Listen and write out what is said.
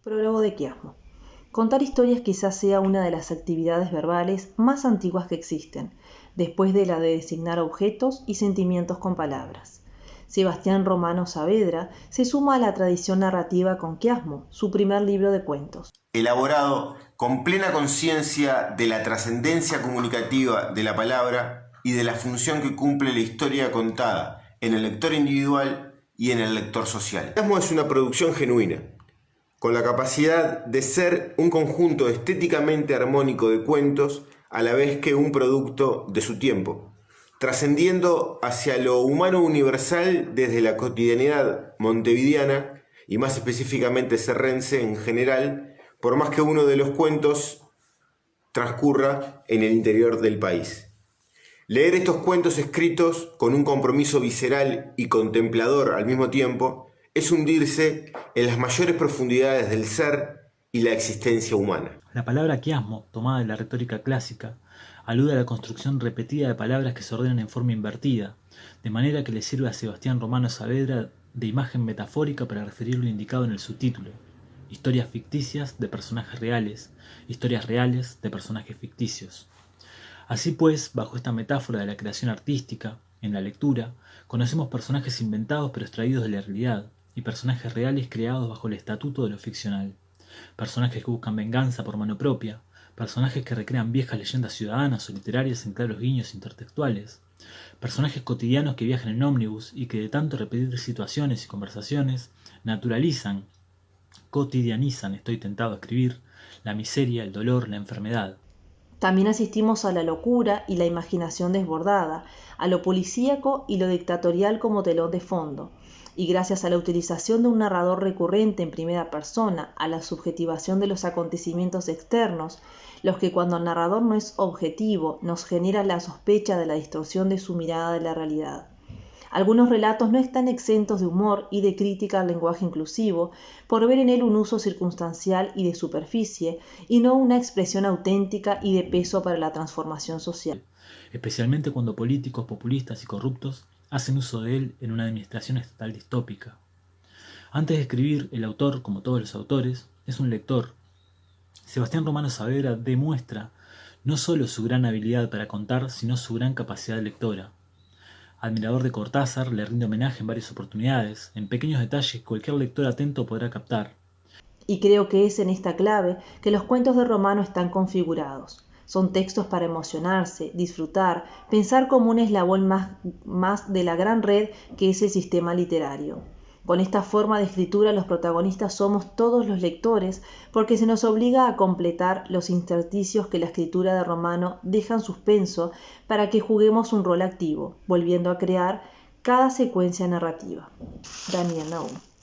Prólogo de Quiasmo. Contar historias quizás sea una de las actividades verbales más antiguas que existen, después de la de designar objetos y sentimientos con palabras. Sebastián Romano Saavedra se suma a la tradición narrativa con Quiasmo, su primer libro de cuentos. Elaborado con plena conciencia de la trascendencia comunicativa de la palabra y de la función que cumple la historia contada en el lector individual y en el lector social. Quiasmo es una producción genuina, con la capacidad de ser un conjunto estéticamente armónico de cuentos a la vez que un producto de su tiempo, trascendiendo hacia lo humano universal desde la cotidianidad montevideana y más específicamente serrense en general, por más que uno de los cuentos transcurra en el interior del país. Leer estos cuentos escritos con un compromiso visceral y contemplador al mismo tiempo es hundirse en las mayores profundidades del ser y la existencia humana. La palabra quiasmo, tomada de la retórica clásica, alude a la construcción repetida de palabras que se ordenan en forma invertida, de manera que le sirve a Sebastián Romano Saavedra de imagen metafórica para referir lo indicado en el subtítulo: historias ficticias de personajes reales, historias reales de personajes ficticios. Así pues, bajo esta metáfora de la creación artística, en la lectura, conocemos personajes inventados pero extraídos de la realidad, y personajes reales creados bajo el estatuto de lo ficcional. Personajes que buscan venganza por mano propia, personajes que recrean viejas leyendas ciudadanas o literarias en claros guiños intertextuales, personajes cotidianos que viajan en ómnibus y que de tanto repetir situaciones y conversaciones, naturalizan, cotidianizan, estoy tentado a escribir, la miseria, el dolor, la enfermedad. También asistimos a la locura y la imaginación desbordada, a lo policíaco y lo dictatorial como telón de fondo. Y gracias a la utilización de un narrador recurrente en primera persona, a la subjetivación de los acontecimientos externos, los que cuando el narrador no es objetivo, nos genera la sospecha de la distorsión de su mirada de la realidad. Algunos relatos no están exentos de humor y de crítica al lenguaje inclusivo, por ver en él un uso circunstancial y de superficie, y no una expresión auténtica y de peso para la transformación social. Especialmente cuando políticos populistas y corruptos hacen uso de él en una administración estatal distópica. Antes de escribir, el autor, como todos los autores, es un lector. Sebastián Romano Saavedra demuestra no solo su gran habilidad para contar, sino su gran capacidad lectora. Admirador de Cortázar, le rinde homenaje en varias oportunidades, en pequeños detalles que cualquier lector atento podrá captar. Y creo que es en esta clave que los cuentos de Romano están configurados. Son textos para emocionarse, disfrutar, pensar como un eslabón más de la gran red que es el sistema literario. Con esta forma de escritura los protagonistas somos todos los lectores porque se nos obliga a completar los intersticios que la escritura de Romano deja en suspenso para que juguemos un rol activo, volviendo a crear cada secuencia narrativa. Daniel Nahum.